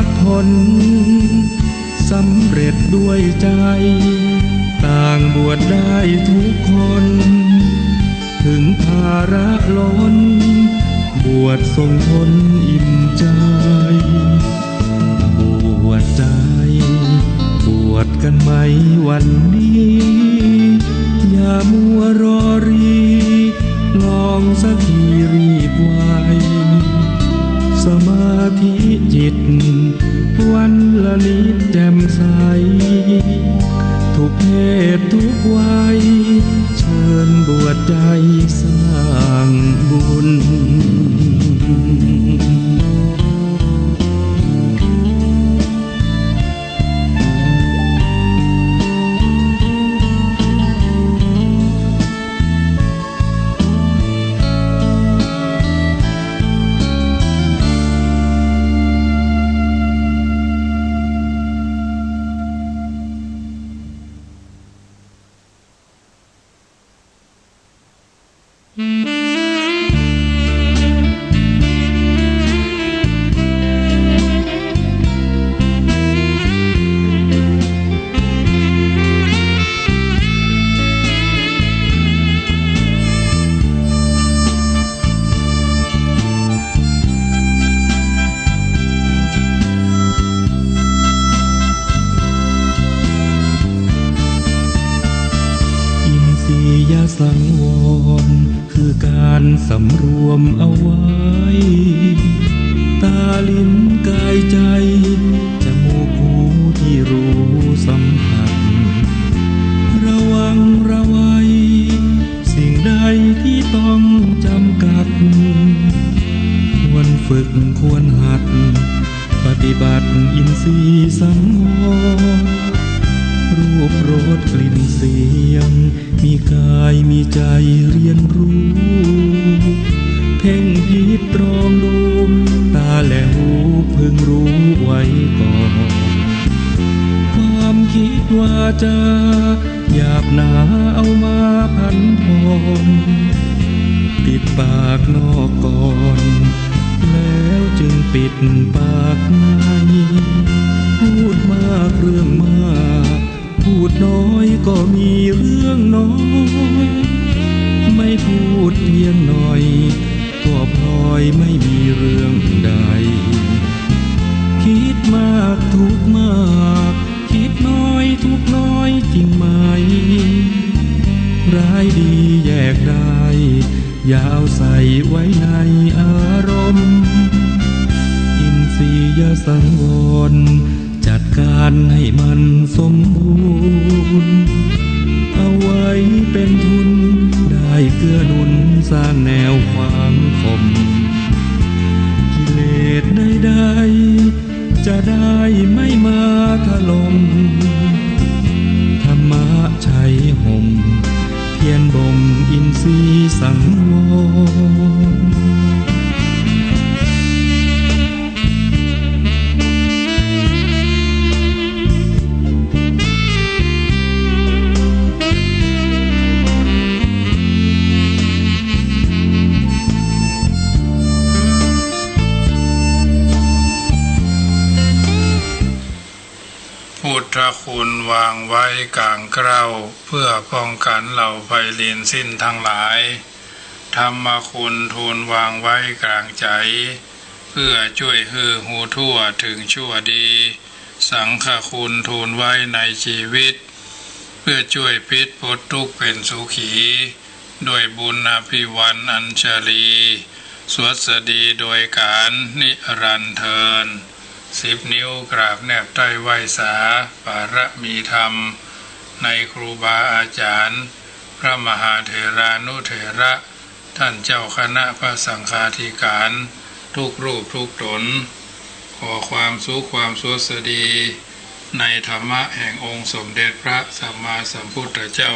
กผลสำเร็จด้วยใจต่างบวชได้ทุกคนถึงภาระล้นบวชส่งผลอิ่มใจบวชใจบวชกันไหมวันนี้อย่ามัวรอรีลองสักทีรีบไวสมาธิจิตวันละนิดแจ่มใสทุกเพศทุกวัยเชิญบวชใจสร้างบุญสังวรคือการสำรวมเอาไว้ตาลิ้นกายใจจมูกหูที่รู้สัมผัสระวังระวัยสิ่งใดที่ต้องจำกัดควรฝึกควรหัดปฏิบัติอินทรีย์สังวรรูปรสกลิ่นเสียงมีกายมีใจเรียนรู้เพ่งพิจตรองดูตาและหูพึงรู้ไว้ก่อนความคิดว่าจะหยาบหนาเอามาพันพรปิดปากนอกก่อนแล้วจึงปิดปากในพูดมากเรื่องมากพูดน้อยก็มีเรื่องน้อยไม่พูดเพียงหน่อยก็พลอยไม่มีเรื่องใดคิดมากทุกมากคิดน้อยทุกน้อยจริงไหมร้ายดีแยกได้อย่าเอาใส่ไว้ในอารมณ์อินทรียสังวรจัดการให้มันสมบูรณ์เอาไว้เป็นทุนได้เกื้อหนุนสร้างแนวความคมกิเลสใดๆจะได้ไม่มาถล่มธรรมะชัยห่มเพียรบ่มอินทรีย์สังวรพุทธคุณวางไว้กลางเกล้าเพื่อป้องกันเหล่าไพลินสิ้นทั้งหลายธรรมคุณทูลวางไว้กลางใจเพื่อช่วยฮือหูทั่วถึงชั่วดีสังฆคุณทูลไว้ในชีวิตเพื่อช่วยพิษพ้นทุกข์เป็นสุขีด้วยบุญอภิวันอัญชลีสวัสดีโดยการนิรันดร์เทิน10 นิ้วกราบแนบใต้ไหว้สาปารมีธรรมในครูบาอาจารย์พระมหาเถรานุเถระท่านเจ้าคณะพระสังฆาธิการทุกรูปทุกตนขอความสุขความสวัสดีในธรรมะแห่งองค์สมเด็จพระสัมมาสัมพุทธเจ้า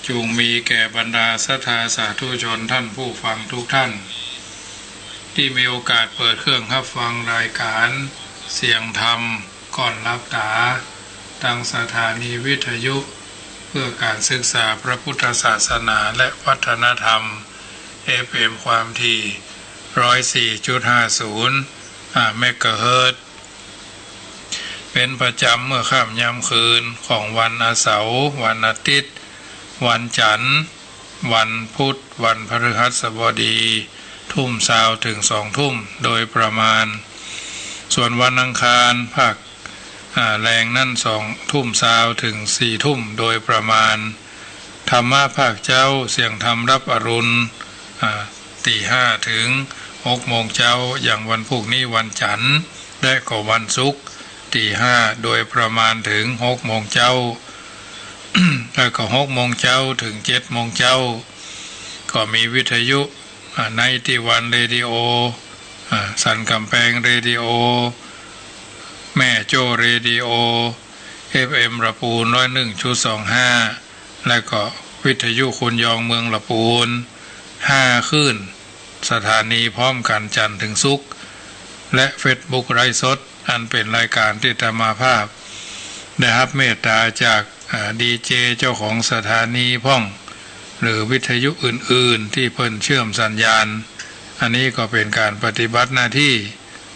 จงมีแก่บรรดาศรัทธาสาธุชนท่านผู้ฟังทุกท่านที่มีโอกาสเปิดเครื่องรับฟังรายการเสียงธรรมก่อนรับตาทางสถานีวิทยุเพื่อการศึกษาพระพุทธศาสนาและวัฒนธรรม FM ความถี่ 104.50 เมกะเฮิรตซ์ เป็นประจำเมื่อค่ำยามคืนของวันอาเสาร์วันอาทิตย์วันจันทร์วันพุธวันพฤหัสบดีทุ่มเช้าถึง2 ทุ่มโดยประมาณส่วนวันอังคารภาคแรงนั่น2 ทุ่มเช้าถึง4 ทุ่มโดยประมาณธรรมะภาคเจ้าเสียงธรรมรับอรุณตี 5ถึง6 โมงเช้าอย่างวันพรุ่งนี้วันจันทร์และก็วันศุกร์ตี 5โดยประมาณถึง6 โมงเช้า แล้วก็6 โมงเช้าถึง7 โมงเช้าก็มีวิทยุในที่วันเรดิโอสันกำแพงเรดิโอแม่โจ้เรดิโอ FM ละปูน 101.25 และก็วิทยุคุณยองเมืองละปูน5 คลื่นสถานีพร้อมกันจันทร์ถึงศุกร์และเฟซบุ๊กไลฟ์สดอันเป็นรายการที่ธรรมาภาพได้รับเมตตาจากดีเจเจ้าของสถานีพ่องหรือวิทยุอื่นๆที่เพิ่นเชื่อมสัญญาณอันนี้ก็เป็นการปฏิบัติหน้าที่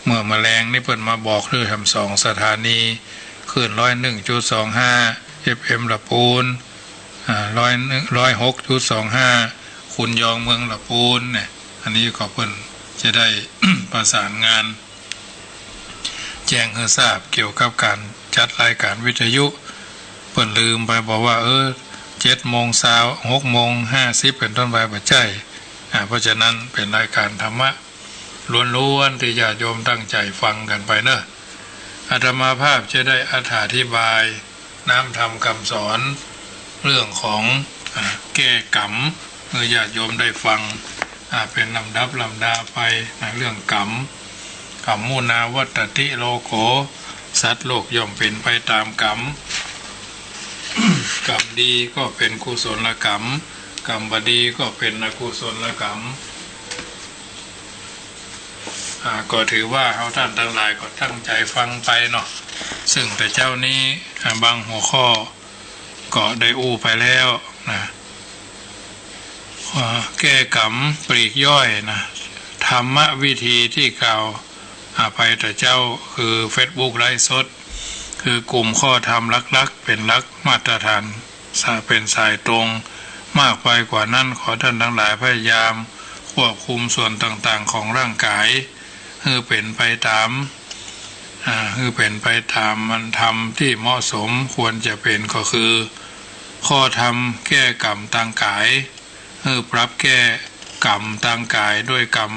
เมื่อแมลงนี่เพิ่นมาบอกเรื่องทำ2 สถานีขึ้น 101.25 FM ละปูน106.25 คุณยองเมืองละปูนเนี่ยอันนี้ก็เพิ่นจะได้ ประสานงานแจ้งให้ทราบเกี่ยวกับการจัดรายการวิทยุเพิ่นลืมไปบอกว่า7 โมงเช้า6 โมง 50เป็นต้นไปบ่ใช่เพราะฉะนั้นเป็นรายการธรรมะล้วนๆที่ญาติโยมตั้งใจฟังกันไปเนอะอาตมาภาพจะได้อธิบายน้ำธรรมคำสอนเรื่องของแก้กรรมเมื่อญาติโยมได้ฟังเป็นลำดาไปเรื่องกรรมมุนาวัตติโลโกสัตว์โลกย่อมเป็นไปตามกรรม กรรมดีก็เป็นกุศลกรรมกรรมบดีก็เป็นอกุศลกรรมก็ถือว่าเราท่านทั้งหลายก็ตั้งใจฟังไปเนาะซึ่งแต่เจ้านี้บางหัวข้อก็ได้อู้ไปแล้วนะแก้กรรมปลีกย่อยนะธรรมวิธีที่กล่าวไปแต่เจ้าคือ Facebook ไลฟ์สดคือกลุ่มข้อธรรมลักๆเป็นลักมาตรฐานเป็นสายตรงมากไปกว่านั้นขอท่านทั้งหลายพยายามควบคุมส่วนต่างๆของร่างกายคือเป็นไปตามมันธรรมที่เหมาะสมควรจะเป็นก็คือข้อธรรมแก้กรรมทางกายคือปรับแก้กรรมทางกายด้วยกรรม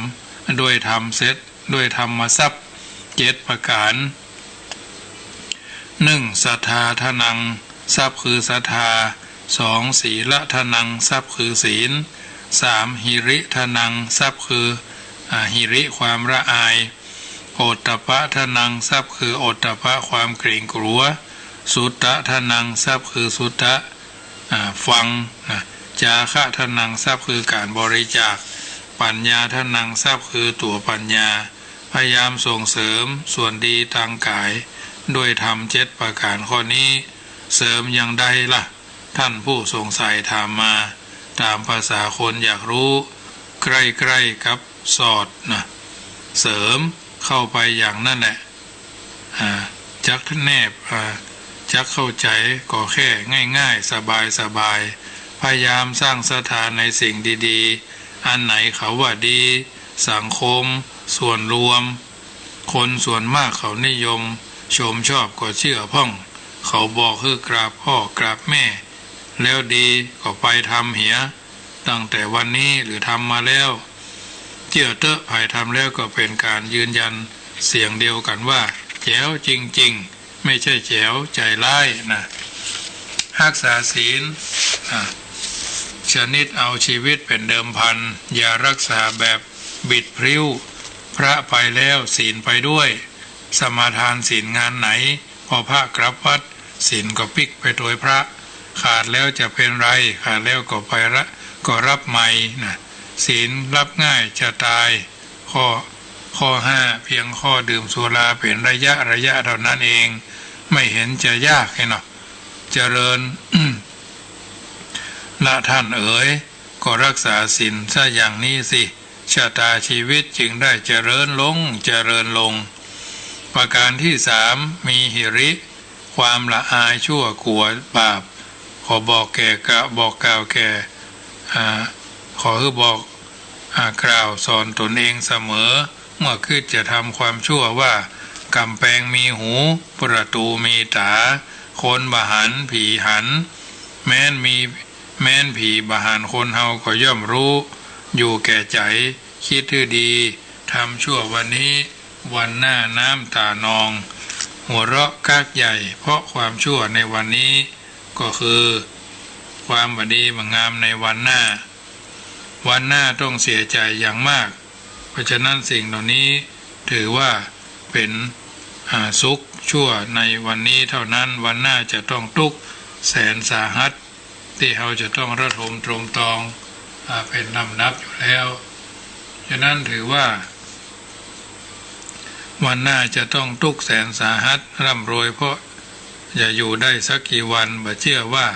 ด้วยธรรมเสร็จด้วยธรรมทรัพย์7 ประการ1. ศรัทธาทนังทรัพย์คือศรัทธา 2. ศีลทนังทรัพย์คือศีล 3. หิริทนังทรัพย์คือหิริความละอายโอตตัปปะทนังทรัพย์คือโอตตัปปะความเกรงกลัวสุตตะทนังทรัพย์คือสุตตะฟังจาคะทนังทรัพย์คือการบริจาคปัญญาทนังทรัพย์คือตัวปัญญาพยายามส่งเสริมส่วนดีทางกายด้วยธรรม7 ประการข้อนี้เสริมอย่างใดล่ะท่านผู้สงสัยถามมาตามภาษาคนอยากรู้ใกล้ๆกับสอดนะเสริมเข้าไปอย่างนั่นแหละจักแนบจักเข้าใจก็แค่ง่ายๆสบายพยายามสร้างศรัทธาในสิ่งดีๆอันไหนเขาว่าดีสังคมส่วนรวมคนส่วนมากเขานิยมชมชอบก็เชื่อพ่องเขาบอกคือกราบพ่อกราบแม่แล้วดีก็ไปทำเหียตั้งแต่วันนี้หรือทำมาแล้วเชื่อเตอะภายทำแล้วก็เป็นการยืนยันเสียงเดียวกันว่าแจ๋วจริงๆไม่ใช่แจ๋วใจร้ายนะรักษาศีลชนิดเอาชีวิตเป็นเดิมพันอย่ารักษาแบบบิดพริ้วพระไปแล้วศีลไปด้วยสมาทานศีลงานไหนพอพระกลับวัดศีลก็ปิกไปโดยพระขาดแล้วจะเป็นไรขาดแล้วก็ไปก็รับใหม่นะศีลรับง่ายจะตายข้อ 5เพียงข้อดื่มสุราเป็นระยะเท่านั้นเองไม่เห็นจะยากเนาะเจริญ ละท่านเอ๋ยก็รักษาศีลซะอย่างนี้สิชะตาชีวิตจึงได้เจริญลง ประการที่สามมีหิริความละอายชั่วกลัวบาปขอบอกแก่บอกกล่าวแก่ขอคือบอกกล่าวสอนตนเองเสมอเมื่อคิดจะทำความชั่วว่ากำแพงมีหูประตูมีตาคนบาหันผีหันแม้นผีบาหันคนเฮาก็ย่อมรู้อยู่แก่ใจคิดที่ดีทำชั่ววันนี้วันหน้าน้ำตานองหัวเราะกากใหญ่เพราะความชั่วในวันนี้ก็คือความบดีบงามในวันหน้าต้องเสียใจอย่างมากเพราะฉะนั้นสิ่งเหล่านี้ถือว่าเป็นสุขชั่วในวันนี้เท่านั้นวันหน้าจะต้องทุกข์แสนสาหัสที่เราจะต้องระทมตรมตองเป็นลำนับอยู่แล้วฉะนั้นถือว่าวันหน้าจะต้องทุกข์แสนสาหัสร่ำรวยเพราะอย่าอยู่ได้สักกี่วันบ่เชื่อว่า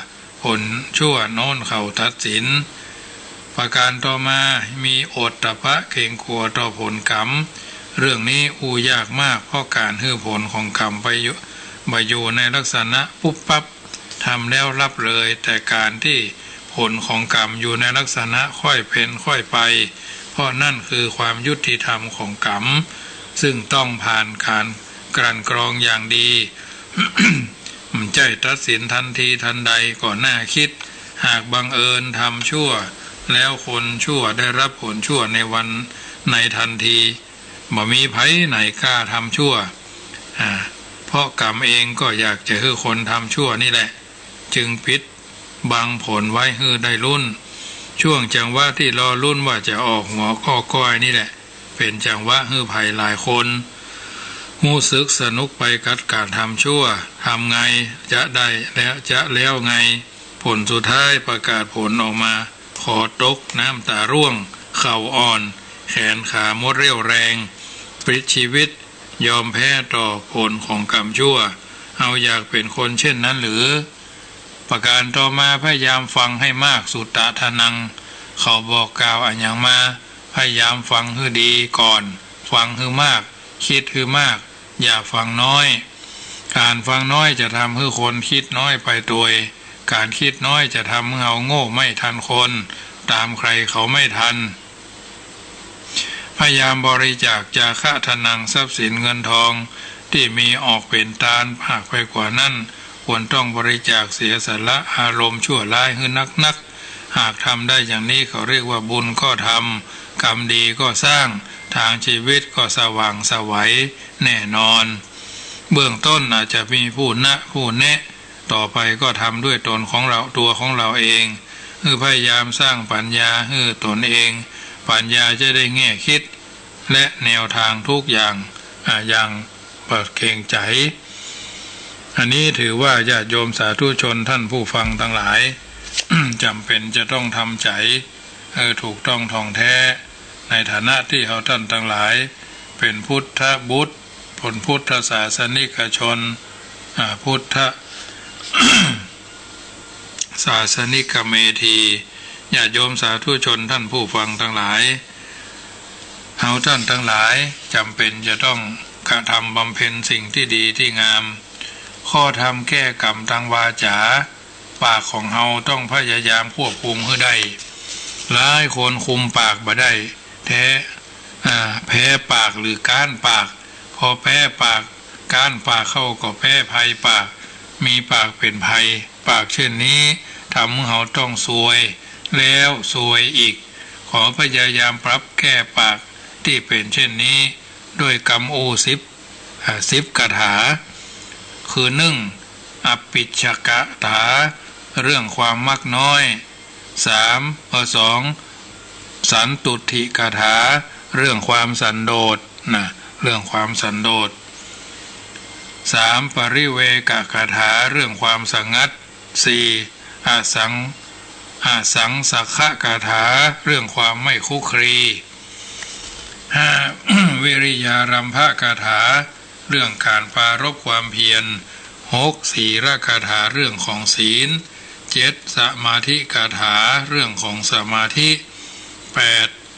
ผลชั่วโน้นเขาตัดสินประการต่อมามีโอตตัปปะเกรงกลัวต่อผลกรรมเรื่องนี้ยากมากเพราะการฮื้อผลของกรรมไปอยู่ในลักษณะปุ๊บปั๊บทำแล้วรับเลยแต่การที่ผลของกรรมอยู่ในลักษณะค่อยเป็นค่อยไปเพราะนั่นคือความยุติธรรมของกรรมซึ่งต้องผ่านการกลั่นกรองอย่างดี มันใจตัดสินทันทีทันใดก่อนหน้าคิดหากบังเอิญทำชั่วแล้วคนชั่วได้รับผลชั่วในวันในทันทีบ่มีไผไหนกล้าทำชั่วเพราะกรรมเองก็อยากจะให้คนทำชั่วนี่แหละจึงปิดบังผลไว้ให้ได้ลุ้นช่วงจังหวะที่รอลุ้นว่าจะออกหัวข้อก้อยนี่แหละเป็นจังหวะให้ภัยหลายคนรู้สึกสนุกไปกับการทำชั่วทำไงจะได้แล้วไงผลสุดท้ายประกาศผลออกมาคอตกน้ำตาร่วงเข่าอ่อนแขนขาหมดเรี่ยวแรงปลิดชีวิตยอมแพ้ต่อผลของกรรมชั่วเอาอยากเป็นคนเช่นนั้นหรือประการต่อมาพยายามฟังให้มากสุตตะทนังเขาบอกกล่าวอันอย่างมาพยายามฟังให้ดีก่อนฟังให้มากคิดให้มากอย่าฟังน้อยการฟังน้อยจะทำให้คนคิดน้อยไปโดยการคิดน้อยจะทำให้เราโง่ไม่ทันคนตามใครเขาไม่ทันพยายามบริจาคจาคะทนังทรัพย์สินเงินทองที่มีออกเป็นทานหากไปกว่านั้นควรต้องบริจาคเสียสละอารมณ์ชั่วร้ายให้นักหากทำได้อย่างนี้เขาเรียกว่าบุญก็ทำกรรมดีก็สร้างทางชีวิตก็สว่างไสวแน่นอนเบื้องต้นอาจจะมีผู้แนะต่อไปก็ทำด้วยตัวของเราเองพยายามสร้างปัญญาให้ตนเองปัญญาจะได้แง่คิดและแนวทางทุกอย่างอย่างเปิดเกรงใจอันนี้ถือว่าญาติโยมสาธุชนท่านผู้ฟังทั้งหลาย จำเป็นจะต้องทำใจถูกต้องท่องแท้ในฐานะที่ท่านทั้งหลายเป็นพุทธบุตรผลพุทธศาสนิกชนพุทธ ศาสนิกเมธีญาติโยมสาธุชนท่านผู้ฟังทั้งหลายท่านทั้งหลายจำเป็นจะต้องกระทำบำเพ็ญสิ่งที่ดีที่งามข้อธรรมแก้กรรมทางวาจาปากของเฮาต้องพยายามควบคุมให้ได้หลายคนคุมปากบ่ได้แพ้ปากหรือก้านปากพอแพ้ปากก้านปากเข้าก็แพ้ภัยปากมีปากเป็นภัยปากเช่นนี้ทำให้เฮาต้องซวยแล้วซวยอีกขอพยายามปรับแก้ปากที่เป็นเช่นนี้ด้วยกรรม10 คาถาคือ1อปิชกถาเรื่องความมักน้อย2สันตุถิคาถาเรื่องความสันโดษเรื่องความสันโดษ3ปริเวกคาถาเรื่องความสงัด4อาสังสักขะคาถาเรื่องความไม่คุกคลี5วิริยารัมภคาถาเรื่องการปรารภความเพียร6ศีลคาถาเรื่องของศีล7สมาธิคาถาเรื่องของสมาธิ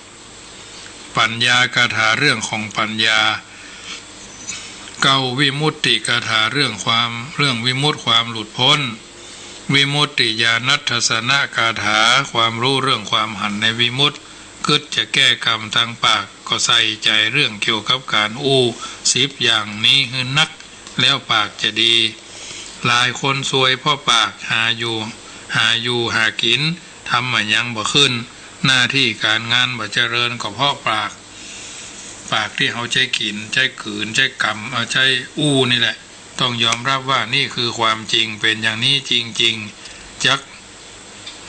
8ปัญญาคาถาเรื่องของปัญญา 9วิมุตติคาถาเรื่องวิมุตติความหลุดพ้นวิมุตติญาณทัสสนคาถาความรู้เรื่องความหันในวิมุตติคิดจะแก้กรรมทางปากก็ใส่ใจเรื่องเกี่ยวกับการ10อย่างนี้หือนักแล้วปากจะดีหลายคนซวยเพราะปากหาอยู่หากินทำมายังบ่ขึ้นหน้าที่การงานบ่เจริญก็เพราะปากที่เขาใช้กินใช้ขืนใช้กรรมใช้นี่แหละต้องยอมรับว่านี่คือความจริงเป็นอย่างนี้จริงๆจัก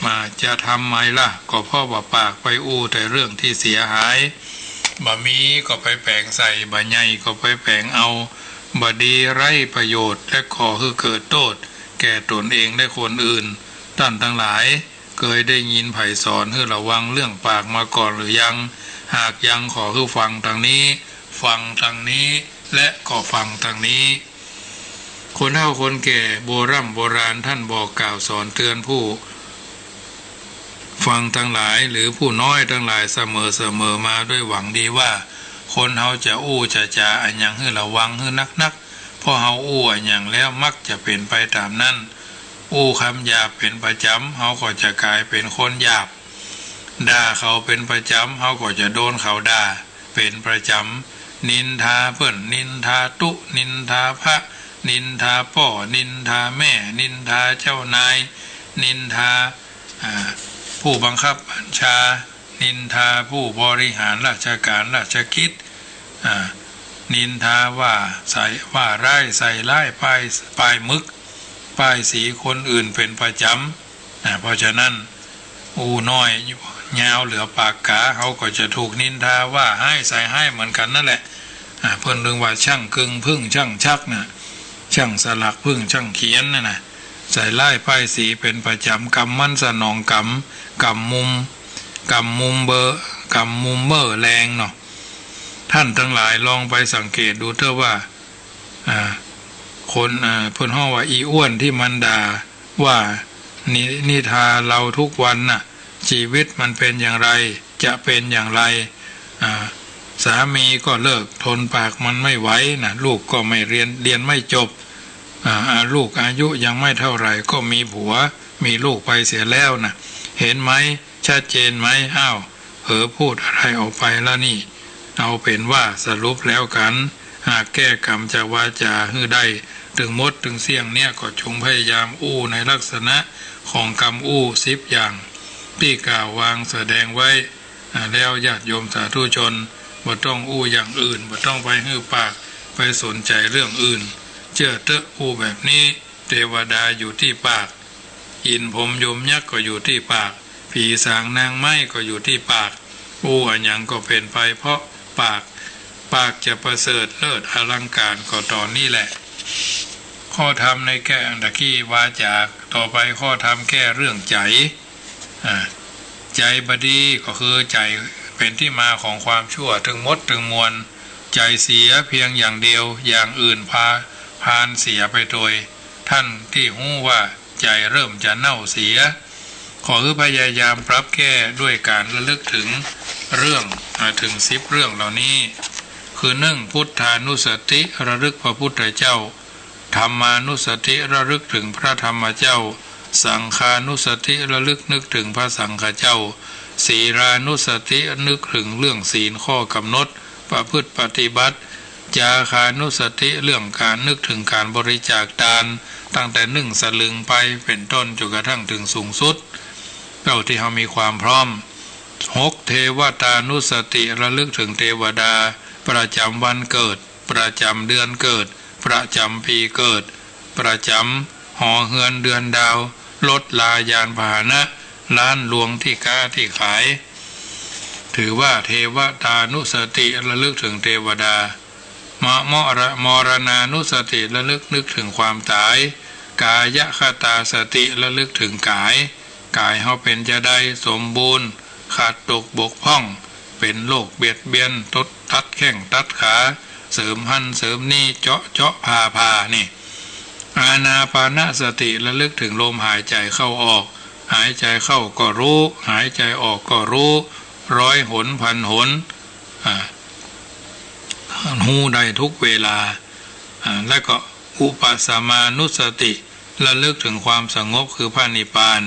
มาจะทำไมล่ะก็เพราะว่าปากไปแต่เรื่องที่เสียหายบ่มีก็ไปแปลงใส่บ่ใหญ่ก็ไปแปลงเอาบ่ดีไร้ประโยชน์และก่อให้เกิดโทษแก่ตนเองและคนอื่นท่านทั้งหลายเคยได้ยินไผ่สอนให้ระวังเรื่องปากมาก่อนหรือยังหากยังขอให้ฟังทางนี้และก็ฟังทางนี้คนเฒ่าคนแก่โบราณท่านบอกกล่าวสอนเตือนผู้ฟังทั้งหลายหรือผู้น้อยทั้งหลายเสมอมาด้วยหวังดีว่าคนเฮาจะจะจาอันยังให้ระวังให้นักเพราะเฮาอันยังแล้วมักจะเป็นไปตามนั้นคำหยาบเป็นประจำเฮาก็จะกลายเป็นคนหยาบด่าเขาเป็นประจำเฮาก็จะโดนเขาด่าเป็นประจำนินทาเพิ่นนินทาตุนินทาพระนินทาพ่อนินทาแม่นินทาเจ้านายนินทาผู้บังคับบัญชานินทาผู้บริหารราชการราชกิจนินทาว่าร้ายใส่ร้ายป้ายมึกป้ายสีคนอื่นเป็นประจำเพราะฉะนั้นน้อยยาวเหลือปากกาเขาก็จะถูกนินทาว่าให้ใส่ให้เหมือนกันนั่นแหละเพิ่นเรื่องว่าช่างกึ่งพึ่งช่างชักนะช่างสลักพึ่งช่างเขียนนะใส่ไล่ป้ายสีเป็นประจำกำมั่นสนองกำมุมเบอร์แรงเนาะท่านทั้งหลายลองไปสังเกตดูเถอะว่าคนเพิ่นฮ้อว่าอีอ้วนที่มันด่าว่านิทาเราทุกวันน่ะชีวิตมันเป็นอย่างไรจะเป็นอย่างไรสามีก็เลิกทนปากมันไม่ไหวนะลูกก็ไม่เรียนไม่จบลูกอายุยังไม่เท่าไหร่ก็มีผัวมีลูกไปเสียแล้วนะเห็นไหมชัดเจนไหมพูดอะไรออกไปแล้วนี่เอาเป็นว่าสรุปแล้วกันหากแก้กรรมจากวาจาให้ได้ถึงมดถึงเสี่ยงเนี่ยก็จงพยายามในลักษณะของกรรม10อย่างที่กล่าววางแสดงไว้แล้วญาติโยมสาธุชนบ่ต้องอย่างอื่นบ่ต้องไปหื้อปากไปสนใจเรื่องอื่นเชื่อเถอะแบบนี้เทวดาอยู่ที่ปากอินพรหมยมยักษ์ก็อยู่ที่ปากผีสางนางไม้ก็อยู่ที่ปากอันยังก็เป็นไปเพราะปากจะประเสริฐเลิศอลังการก็ตอนนี้แหละข้อธรรมในแก้อันตะกี้วาจาต่อไปข้อธรรมแก้เรื่องใจใจบดีก็คือใจเป็นที่มาของความชั่วถึงมดถึงมวลใจเสียเพียงอย่างเดียวอย่างอื่นพานเสียไปโดยท่านที่หู้ว่าใจเริ่มจะเน่าเสียขอพยายามปรับแก้ด้วยการระลึกถึงเรื่องถึง10เรื่องเหล่านี้คือ1พุทธานุสติระลึกพระพุทธเจ้าธรรมานุสติระลึกถึงพระธรรมเจ้าสังฆานุสติระลึกนึกถึงพระสังฆเจ้าศีลานุสตินึกถึงเรื่องศีลข้อกำหนดประพฤติปฏิบัติจาคานุสติเรื่องการนึกถึงการบริจาคทานตั้งแต่1 สลึงไปเป็นต้นจนกระทั่งถึงสูงสุดเท่าที่เรามีความพร้อม6เทวตานุสติระลึกถึงเทวดาประจำวันเกิดประจำเดือนเกิดประจำปีเกิดประจำหอเฮือนเดือนดาวรถลายานพาหนะร้านหลวงที่ค้าที่ขายถือว่าเทวตานุสติระลึกถึงเทวดามรณานุสติระลึกนึกถึงความตายกายคตาสติระลึกถึงกายเฮาเป็นจะได้สมบูรณ์ขาดตกบกพร่องเป็นโรคเบียดเบียนตัดแข้งตัดขาเสริมหันเสริมนี่เจาะพานี่อานาปานสติระลึกถึงลมหายใจเข้าออกหายใจเข้าก็รู้หายใจออกก็รู้100 หนพันหนหูได้ทุกเวลา และก็อุปสัมมานุสติระลึกถึงความสงบคือพระนิพพาน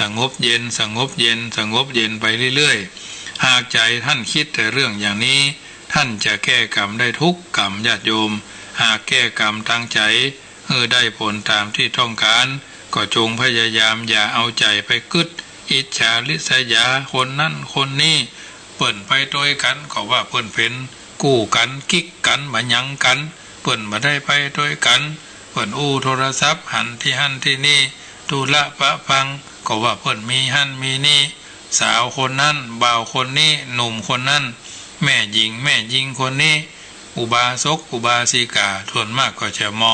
สงบเย็นสงบเย็นสงบเย็นไปเรื่อยๆหากใจท่านคิดแต่เรื่องอย่างนี้ท่านจะแก้กรรมได้ทุกกรรมญาติโยมหากแก้กรรมตั้งใจได้ผลตามที่ต้องการก็จงพยายามอย่าเอาใจไปกึดอิจฉาริษยาคนนั่นคนนี้เปิ่นไปโดยกันก็ว่าเปิ่นเป็นกู้กันกิ๊กกันมายังกันเปิ่นมาได้ไปโดยกันเปิ่นอู้โทรศัพท์หันที่นี่ตุละปะพังก็ว่าเปิ่นมีหันมีนี่สาวคนนั้นบ่าวคนนี้หนุ่มคนนั้นแม่หญิงคนนี้อุบาสกอุบาสิกาส่วนมากก็จะม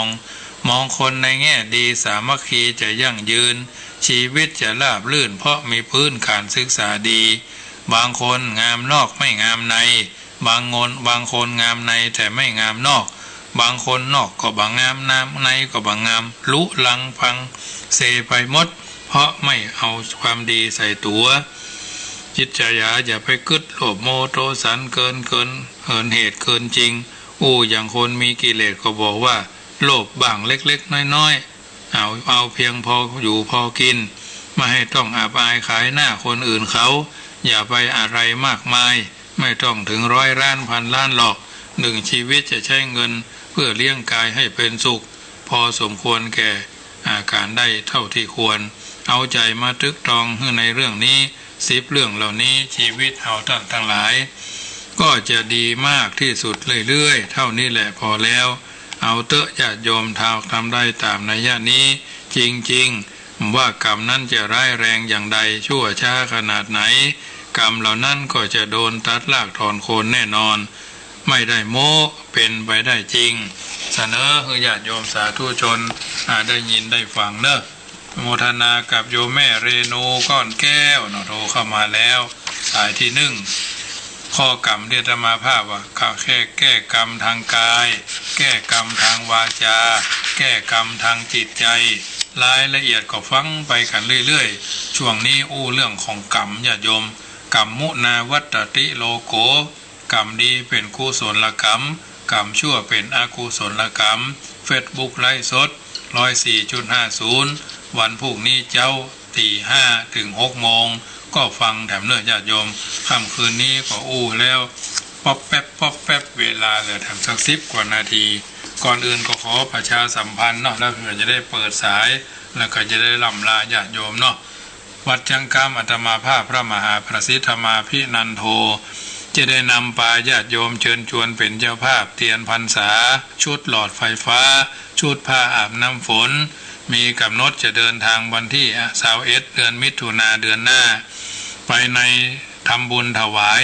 องคนในแง่ดีสามัคคีจะยั่งยืนชีวิตจะราบรื่นเพราะมีพื้นการศึกษาดีบางคนงามนอกไม่งามในบางคนงามในแต่ไม่งามนอกบางคนนอกก็บางงามในก็บางงามลุลังพังเซไปหมดเพราะไม่เอาความดีใส่ตัวจิตใจอย่าไปกึดโลภโมโทสันเกินเหินเหตุเกินจริงอย่างคนมีกิเลสก็บอกว่าโลภบ้างเล็กๆน้อยๆเอาเพียงพออยู่พอกินไม่ให้ต้องอับอายขายหน้าคนอื่นเขาอย่าไปอะไรมากมายไม่ต้องถึง100 ล้านพันล้านหรอก1 ชีวิตจะใช้เงินเพื่อเลี้ยงกายให้เป็นสุขพอสมควรแก่อาการได้เท่าที่ควรเอาใจมาตรึกตรองในเรื่องนี้10 เรื่องเหล่านี้ชีวิตเอาท่านทั้งหลายก็จะดีมากที่สุดเรื่อยๆเท่านี้แหละพอแล้วเอาเตอะญาติโยมทำได้ตามนัยยะนี้จริงๆว่ากรรมนั้นจะร้ายแรงอย่างใดชั่วช้าขนาดไหนกรรมเหล่านั้นก็จะโดนตัดรากถอนโคนแน่นอนไม่ได้โม้เป็นไปได้จริงเสนอให้ญาติโยมสาธุชนได้ยินได้ฟังเนอะโมทนากับโยมแม่เรนูก้อนแก้วโทรเข้ามาแล้วสายที่1ข้อกรรมที่อาตมาภาพว่าแค่แก้กรรมทางกายแก้กรรมทางวาจาแก้กรรมทางจิตใจรายละเอียดก็ฟังไปกันเรื่อยๆช่วงนี้เรื่องของกรรมญาติโยมกรรมมุนาวัตติโลโกกรรมดีเป็นกุศลกรรมกรรมชั่วเป็นอกุศลกรรมเฟซบุ๊กไลฟ์สด 104.50 วันพรุ่งนี้เจ้าตี 5 ถึง 6 โมงก็ฟังแถมเนื้อญาติโยมค่ำคืนนี้ก็แล้วป๊อปแป๊บเวลาเหลือแถมสัก10 กว่านาทีก่อนอื่นก็ขอประชาสัมพันธ์เนาะแล้วเพื่อจะได้เปิดสายแล้วก็จะได้ล่ำลาญาติโยมเนาะวัดจังกามอาตมาภาพพระมหาประสิทธมาพินันโทจะได้นำปาญาติโยมเชิญชวนเป็นเจ้าภาพเทียนพรรษาชุดหลอดไฟฟ้าชุดผ้าอาบน้ำฝนมีกำหนดจะเดินทางวันที่21 เดือนมิถุนาเดือนหน้าไปในทำบุญถวาย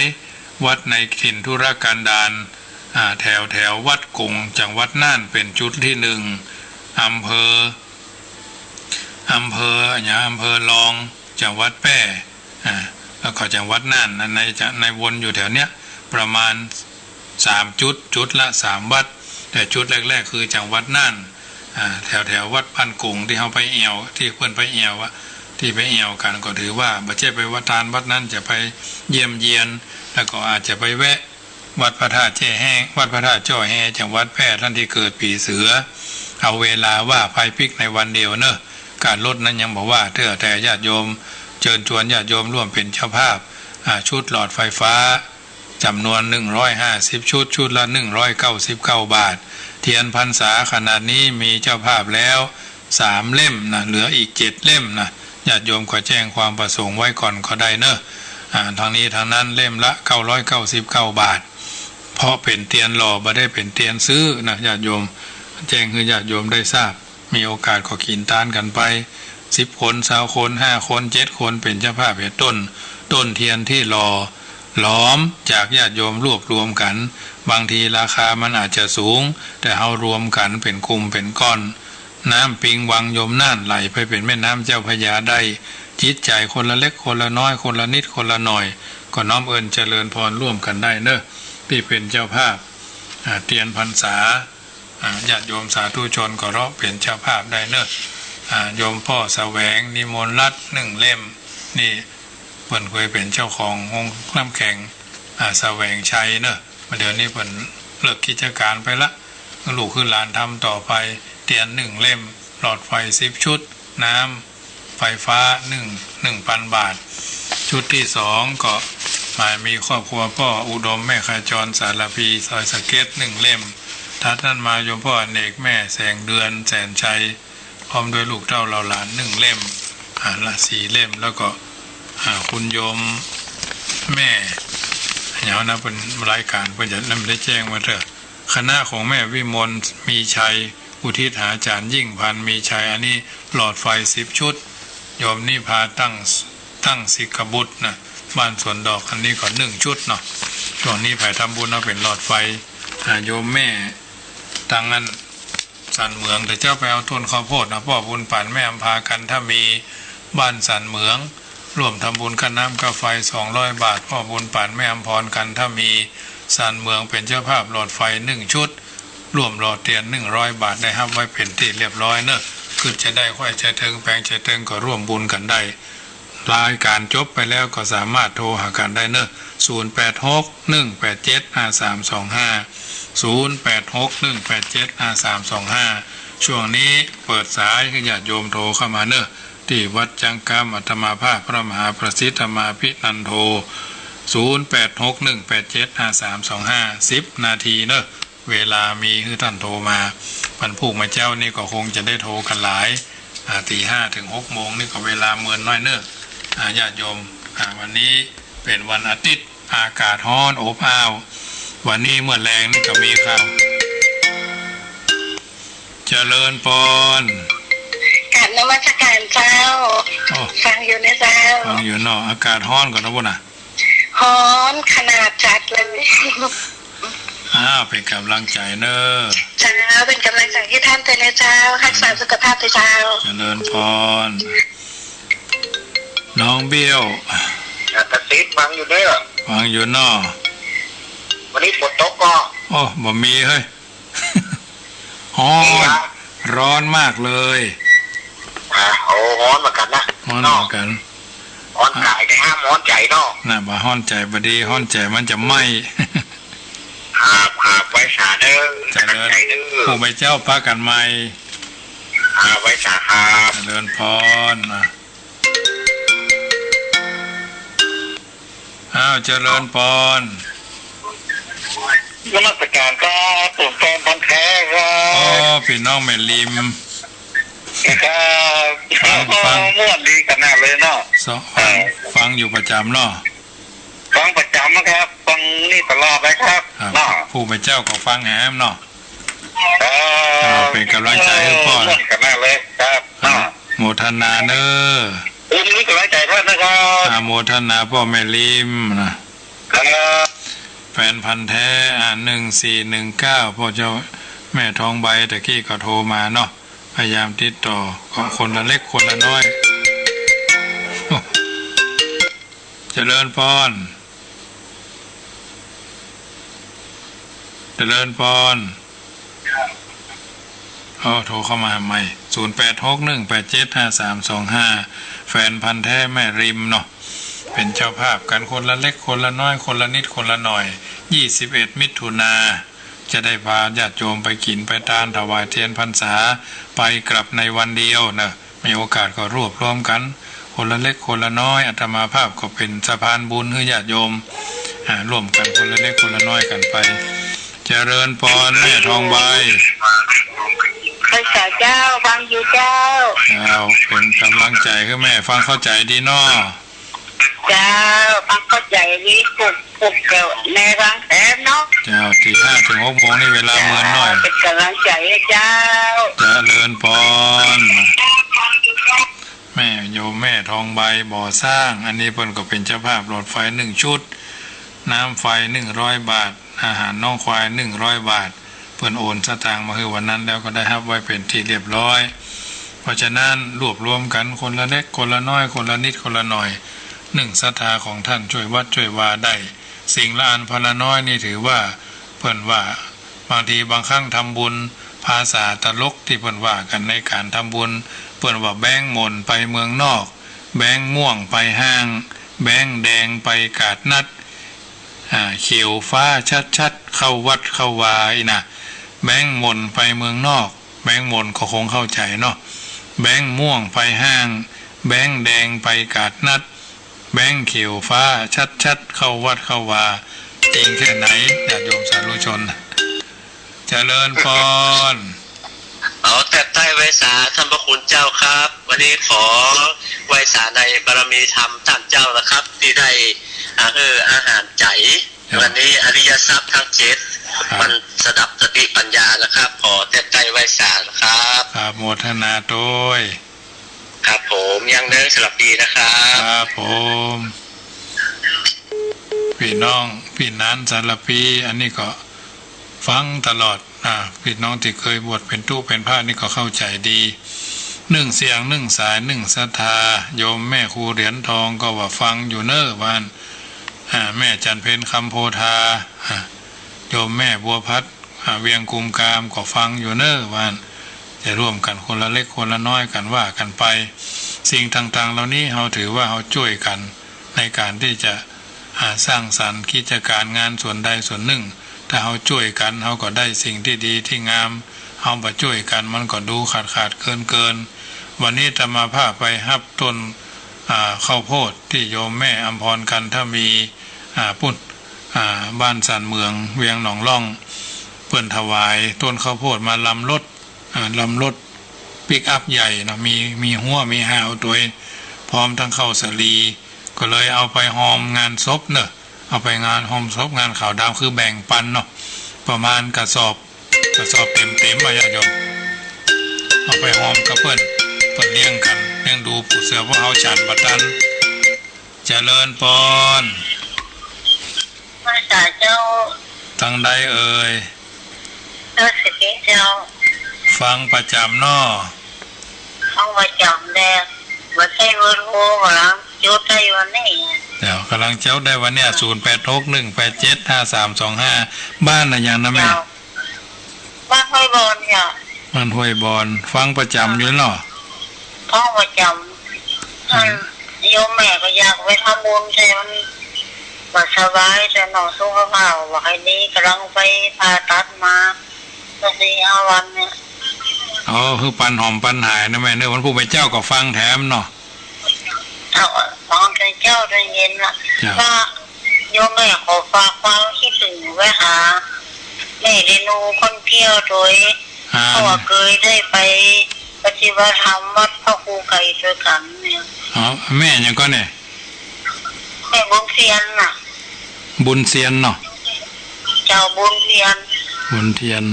วัดในถิ่นธุรกันดารแถววัดกุงจังหวัดน่านเป็นจุดที่1อำเภอรองจังหวัดแพร่แล้วก็จังหวัดน่านในวนอยู่แถวเนี้ยประมาณ3 จุดละ3 วัดแต่จุดแรกๆคือจังหวัดน่านแถววัดพันกุงที่เขาไปเอวที่เพื่อนไปเอวที่ไปเอวกันก็ถือว่าบ่ใช่ไปวัดนั้นจะไปเยี่ยมเยียนแล้วก็อาจจะไปแวะวัดพระธาตุแช่แห้งวัดพระธาตุจ้อแห้จังหวัดแพร่ท่านที่เกิดปีเสือเอาเวลาว่าภายพิกในวันเดียวเนอะการลดนั้นยังบอกว่าแต่ญาติโยมเชิญชวนญาติโยมร่วมเป็นเจ้าภาพชุดหลอดไฟฟ้าจำนวน150 ชุดละ199 บาทเทียนพรรษาขนาดนี้มีเจ้าภาพแล้ว3 เล่มนะเหลืออีก7 เล่มนะญาติโยมขอแจ้งความประสงค์ไว้ก่อนก็ได้เนอะทางนี้ทางนั้นเล่มละ999 บาทเพราะเป็นเทียนหล่อไม่ได้เป็นเทียนซื้อนะญาติโยมแจ้งคือญาติโยมได้ทราบมีโอกาสขอขีนตานกันไป10 คน20 คน5 คน7 คนเป็นเจ้าภาพเหตุต้นเทียนที่หลอมจากญาติโยมรวบรวมกันบางทีราคามันอาจจะสูงแต่เอารวมกันเป็นกลุ่มเป็นก้อนน้ำปิงวังยมน่านไหลไปเป็นแม่น้ำเจ้าพระยาได้จิตใจคนละเล็กคนละน้อยคนละนิดคนละหน่อยก็น้อมเอิญเจริญพรร่วมกันได้เนอะที่เป็นเจ้าภาพเทียนพรรษาญาติโยมสาธุชนก็เราะเป็นเจ้าภาพได้เนอะโยมพ่อแสวงนิมนต์รัตน์1 เล่มนี่เพิ่นเคยเป็นเจ้าของห้องน้ำแข็งแสวงชัยเนอะเดี๋ยวนี้เพิ่นเลิกกิจการไปละ ลูกคือหลานทำต่อไปเตียน1 เล่มหลอดไฟ10 ชุดน้ำไฟฟ้า1,000 บาทชุดที่2ก็หมายมีครอบครัวพ่ออุดมแม่ขจรสารพีซอยสะเก็ต1 เล่มทัดนั้นมาโยมพ่ออเนกแม่แสงเดือนแสนชัยพร้อมด้วยลูกเต้าเราหลาน1 เล่มละ4 เล่มแล้วก็คุณโยมแม่อย่างนั้นเป็นรายการเพื่อจะนำได้แจ้งมาเถอะคณะของแม่วิมลมีชัยอุทิศหาอาจารย์ยิ่งพันมีชัยอันนี้หลอดไฟ10 ชุดโยมนี่พาตั้งสิกบุตรนะบ้านสวนดอกอันนี้ก็1 ชุดเนาะช่วงนี้ไปทำบุญเอาเป็นหลอดไฟโยมแม่ตั้งนั้นสันเหมืองแต่เจ้าไปเอาต้นข้าวโพดนะพ่อบุญป่านแม่อำพากันถ้ามีบ้านสันเหมืองร่วมทำบุญค่าน้ำค่าไฟ200 บาทพ่อบุญป่านแม่อำพรกันถ้ามีสันเมืองเป็นเจ้าภาพหลอดไฟ1 ชุดร่วมหลอดเตียน100 บาทได้ครับไว้เป็นที่เรียบร้อยเนอะคือจะได้ค่อยจะเทิงแปลงจะเทิงก็ร่วมบุญกันได้รายการจบไปแล้วก็สามารถโทรหากันได้เนอะ0861875325 0861875325ช่วงนี้เปิดสายให้ญาติโยมโทรเข้ามาเนอะที่วัดจังกามอัตมาภาพพระมหาประสิทธมาภินันโท0861875325 10 นาทีเนอะเวลามีคือท่านโทรมาวันพูกมาเจ้านี่ก็คงจะได้โทรกันหลายตี 5 ถึง 6 โมงนี่ก็เวลาเมินน้อยเนอะญาติโยมวันนี้เป็นวันอาทิตย์อากาศร้อนอบอ้าววันนี้เมื่อแรงนี่ก็มีข่าวเจริญพรกราบนมัสการเจ้าฟังอยู่นะเจ้าฟังอยู่เนาะอากาศร้อนก่อนนะบุญนะร้อนขนาดจัดเลยเป็นกำลังใจเนอะเจ้าเป็นกำลังใจให้ท่านเถอะนะเจ้ารักษาสุขภาพเถอะเจ้าเจริญพรน้องเบี้ยวตัดสินฟังอยู่เด้อฟังอยู่เนาะวันนี้ฝนตกก็บ่มีเฮ้ยร้อนมากเลยร้อนเหมือนกันนะร้อนเหมือนกันร้อนกายแต่ห้ามร้อนใจเนาะน่ะบ่ร้อนใจบ่ดีร้อนใจมันจะไหม้หาไว้สาเด้อเจริญผู้ไปเจ้าพากันใหม่ไว้สาครับเจริญพรเจริญพรนมัสการก็ตื่นเต้นพันแท้ครับพี่น้องแม่ริมฟังม่วนดีกันน่าเลยเนาะฟังอยู่ประจำเนาะฟังประจำนะครับฟังนี่ตลอดเลยครับเนาะผู้ไปเจ้าก็ฟังแหมเนาะเป็นกำลังใจให้พ่อกันน่าเลยครับโมทนาเนอนี่กำลังใจท่านนะครับโมทนาพ่อแม่ริมนะแฟนพันธ์แท้1419พ่อเจ้าแม่ทองใบตะกี้ก็โทรมาเนาะพยายามติดต่อคนละเล็กคนละน้อยเจริญพรโทรเข้ามาใหม่0861875325แฟนพันธ์แท้แม่ริมเนาะเป็นเจ้าภาพกันคนละเล็กคนละน้อยคนละนิดคนละหน่อย21 มิถุนาจะได้พาญาติโยมไปกินไปทานถวายเทียนพรรษาไปกลับในวันเดียวนะมีโอกาสก็รวบรวมกันคนละเล็กคนละน้อยอาตมาภาพก็เป็นสะพานบุญให้ญาติโยมร่วมกันคนละเล็กคนละน้อยกันไปเจริญพรแม่ทองใบภาษาเจ้าฟังอยู่เจ้าเป็นกำลังใจให้แม่ฟังเข้าใจดีเนาะเจ้าฟังเข้าใจดีปลุกเกี่ยวในรังแท้เนาะเจ้าตี 5 ถึง 6 โมงนี่เวลาเมินหน่อยเป็นกำลังใจให้เจ้าเจริญพรแม่โยมแม่ทองใบบ่อสร้างอันนี้เพิ่นก็เป็นเจ้าภาพหลอดไฟ1 ชุดน้ำไฟ100 บาทอาหารน้องควาย100 บาทเพิ่นโอนสตางค์มาคือวันนั้นแล้วก็ได้รับไว้เป็นที่เรียบร้อยเพราะฉะนั้นรวบรวมกันคนละเล็กคนละน้อยคนละนิดคนละหน่อย1ศรัทธาของท่านช่วยวัดช่วยวาได้สิ่งละอันพละน้อยนี่ถือว่าเพิ่นว่าบางทีบางครั้งทำบุญภาษาตลกที่เพิ่นว่ากันในการทำบุญเพิ่นว่าแบงค์มนไปเมืองนอกแบงค์ม่วงไปห้างแบงค์แดงไปกาดนัดเขียวฟ้าชัดๆเข้าวัดเข้าวาอีนะ แบงค์หม่นไปเมืองนอกแบงค์หม่นก็คงเข้าใจเนาะแบงค์ม่วงไปห้างแบงค์แดงไปกาดนัดแบงค์เขียวฟ้าชัดเข้าวัดเข้าวาจริงแค่ไหนญาติโยมสาธุชนเจริญพรเอาแต่ใต้ไวสาท่านพระคุณเจ้าครับ วันนี้ขอไวสาในบารมีธรรมท่านเจ้านะครับที่ได้อาหารใจวันนี้อริยทรัพย์ทั้งเจ็ดมันสดับสติปัญญานะครับขอแต่ใต้ไวสาครับครับโมทนาโดยครับผมยังเนื้อสลับดีนะครับครับผมพี่น้องพี่นันสารพีอันนี้ก็ฟังตลอดพี่น้องที่เคยบวชเป็นตู้เป็นผ้านี่ก็เข้าใจดีนึ่งเสียงนึ่งสายนึ่งศรัทธาโยมแม่ครูเหรียญทองก็ว่าฟังอยู่เน้อบ้านแม่จันเพนคำโพธาโยมแม่บัวพัดเวียงกุมกามก็ฟังอยู่เน้อบ้านจะร่วมกันคนละเล็กคนละน้อยกันว่ากันไปสิ่งต่างๆเหล่านี้เราถือว่าเราช่วยกันในการที่จะสร้างสรรค์กิจการงานส่วนใดส่วนหนึ่งถ้าเราช่วยกันเราก็ได้สิ่งที่ดีที่งามเราไปช่วยกันมันก็ดูขาดเกินวันนี้จะมาพาไปฮับต้นข้าวโพดที่โยมแม่อำพรกันถ้ามีปุ้นบ้านสันเมืองเวียงหนองล่องเปิ่นถวายต้นข้าวโพดมาลำรถปิกอัพใหญ่นะมีหัวมีหาวตัวพร้อมทั้งข้าวสาลีก็เลยเอาไปหอมงานศพเนอะเอาไปงานหอมศพงานข่าวดาวคือแบ่งปันเนาะประมาณกระสอบเต็มมาญาติโยมเอาไปหอมกับเพื่อนเลี้ยงกันเลี้ยงดูผู้เสือว่าเขาฉันบัตันเจริญพรพระเจ้าตั้งใดเอ่ยสิเกเจ้าฟังประจำน้อฟังประจำแดกว่าใช่ว่ารู้ว่าจุดได้วันนี้เดี๋ยวกำลังเจ้าได้วันเนี้ย0861875325บ้านอะไรอย่างนะแม่บ้านห้วยบอลเนี่ยบ้านห้วยบอลฟังประจำอยู่เนาะฟังประจำโยมแม่ก็อยากไปทำบุญใช่มันว่าสบายแต่หนอสุขภาพว่าให้ดีกำลังไปผ่าตัดมา4-5 วันเนี่ยคือปันหอมปันหายนะแม่เนื้อวันผู้ไปเจ้าก็ฟังแถมเนาะฟังเจ้าได้เย็นละว่าโยมแม่ขอฝากความคิดถึงไว้หาแม่เรนูคนเที่ยวโดยเพราะว่าเคยได้ไปปฏิบัติธรรมวัดพระครูไก่ด้วยกันเนี่ยแม่ยังก็เนี่ยแม่บุญเทียนน่ะบุญเทียนเนาะเจ้าบุญเทียนบุญเทียน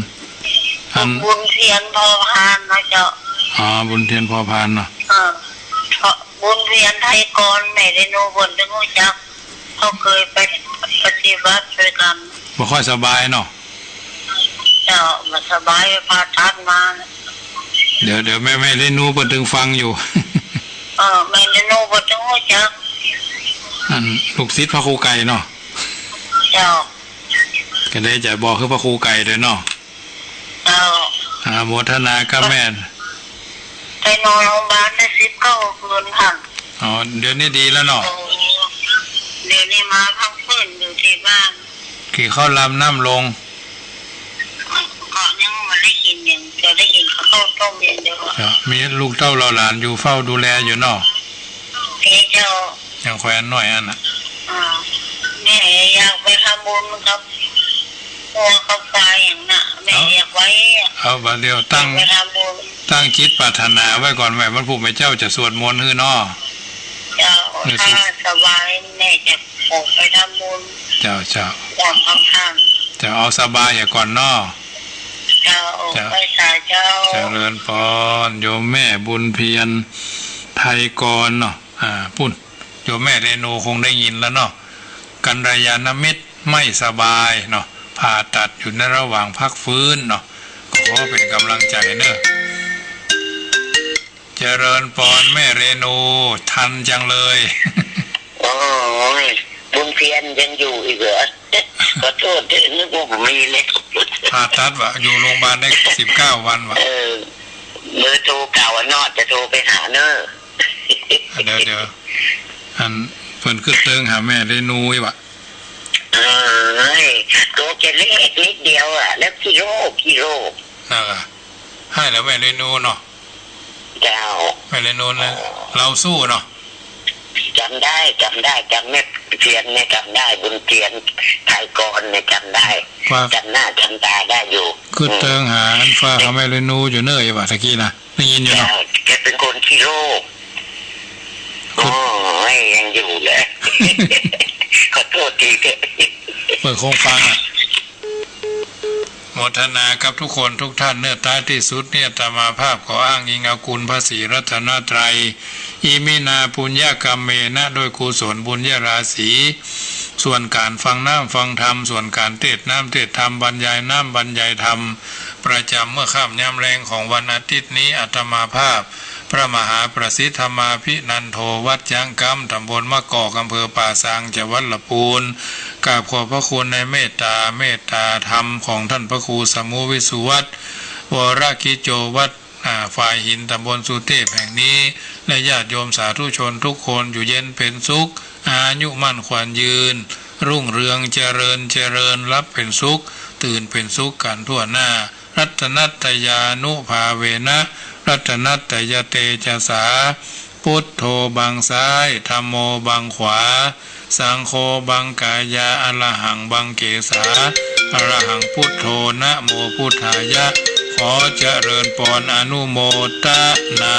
บุญเทียนพอพานนะเจ้าบุญเทียนพอพานเนาะบุญเทียนไทยกรแม่เรนูบนถึงรู้จักเขาเคยไปปฏิบัติด้วยกันบ่ค่อยสบายเนาะเจ้าบ่สบายไปผ่าตัดมาเดี๋ยวแม่เรนูเพิ่นถึงฟังอยู่แม่เรนูบ่ถึงรู้จักลูกศิษย์พระครูไก่เนาะเจ้าก็ได้จะบอกคือพระครูไก่ด้วยเนาะโมทนากับแม่ไปนอนโรงพยาบาลได้19 คืนค่ะเดี๋ยวนี้ดีแล้วเนาะเดี๋ยวนี้มาพักฟื้นอยู่ที่บ้านขี่ข้าวลำน้ำลงก็ยังไม่ได้กินอย่างจะได้กินข้าวต้มอย่างเดียวมีลูกเต้าเราหลานอยู่เฝ้าดูแลอยู่เนาะเจ้ายังแควนหน่อยอันน่ะแม่อยากไปทำบุญครับตัวกับไฟอย่างน่ะแม่อยากไว้บัดเดียวตั้งจิตปรารถนาไว้ก่อนแม่พระผู้เป็นเจ้าจะสวดมนต์ให้เนาะเจ้าถ้าสบายแม่จะออกไปทำบุญเจ้าความข้างจะเอาสบายอย่าก่อนเนาะเจ้าไปสาเจ้าเจริญพรโยมแม่บุญเพียรไทยกรเนาะปุ่นโยมแม่เรนูคงได้ยินแล้วเนาะกัลยาณมิตรไม่สบายเนาะผ่าตัดอยู่ในระหว่างพักฟื้นเนาะขอเป็นกำลังใจเนอะเจริญพรแม่เรนูทันจังเลยบุญเพียรยังอยู่อีกเหรอขอโทษด้วยนึกว่าผมมีเล็กผ่าตัดวะอยู่โรงพยาบาลได้19 วันวะเมื่อโทรเก่านอดจะโทรไปหาเนอะเดี๋ยวเพิ่นขึ้นเติงหาแม่เรนูวะ เอ้ยตัวจะเล็กนิดเดียวอ่ะแล้วกิโลนะครับให้แล้วแม่เรนูเนาะเจ้าแม่เรนูนะเราสู้เนาะจำได้จำแม่เทียนเนี่ยจำได้บุญเทียนไทยกรเนี่ยจำได้จำหน้าจำตาได้อยู่คือเติงหาอันฟ้าเขาแม่เรนูอยู่เนื่อยว่ะตะกี้นะได้ยินอยู่เนาะแกเป็นคนขี้โลภโอ้ยยังอยู่เลยขอโทษทีเถอะเปิดโครงฟังอ่ะโมทนากับทุกคนทุกท่านเนื้อท้ายที่สุดเนี่ยตมาภาพขออ้างอิงเอาคุณพระศรีรัตนตรัยอิมินาปุญญากรรมเมนะโดยกุศลบุญญาราศีส่วนการฟังน้ำฟังธรรมส่วนการเทศน้ำเทศธรรมบรรยายน้ำบรรยายธรรมประจำเมื่อค่ำยามแรงของวันอาทิตย์นี้อาตมาภาพพระมหาประสิทธมาภินันโทวัดจังกัมตำบลมะกอกอำเภอป่าซางจังหวัดลำพูนกราบขอบพระคุณในเมตตาธรรมของท่านพระครูสมุวิสุวัตรวรกิโจวัดฝ่ายหินตำบลสุเทพแห่งนี้และญาติโยมสาธุชนทุกคนอยู่เย็นเป็นสุขอายุมั่นขวัญยืนรุ่งเรืองเจริญรับเป็นสุขตื่นเป็นสุขกันทั่วหน้ารัตนัตยานุภาเวนะรัตนัตยเตจสาพุทโธบังซ้ายธัมโมบังขวาสังโฆบังกายาอรหังบังเกสาอรหังพุทโธนะโมพุทธายะขอเจริญพรอนุโมทนา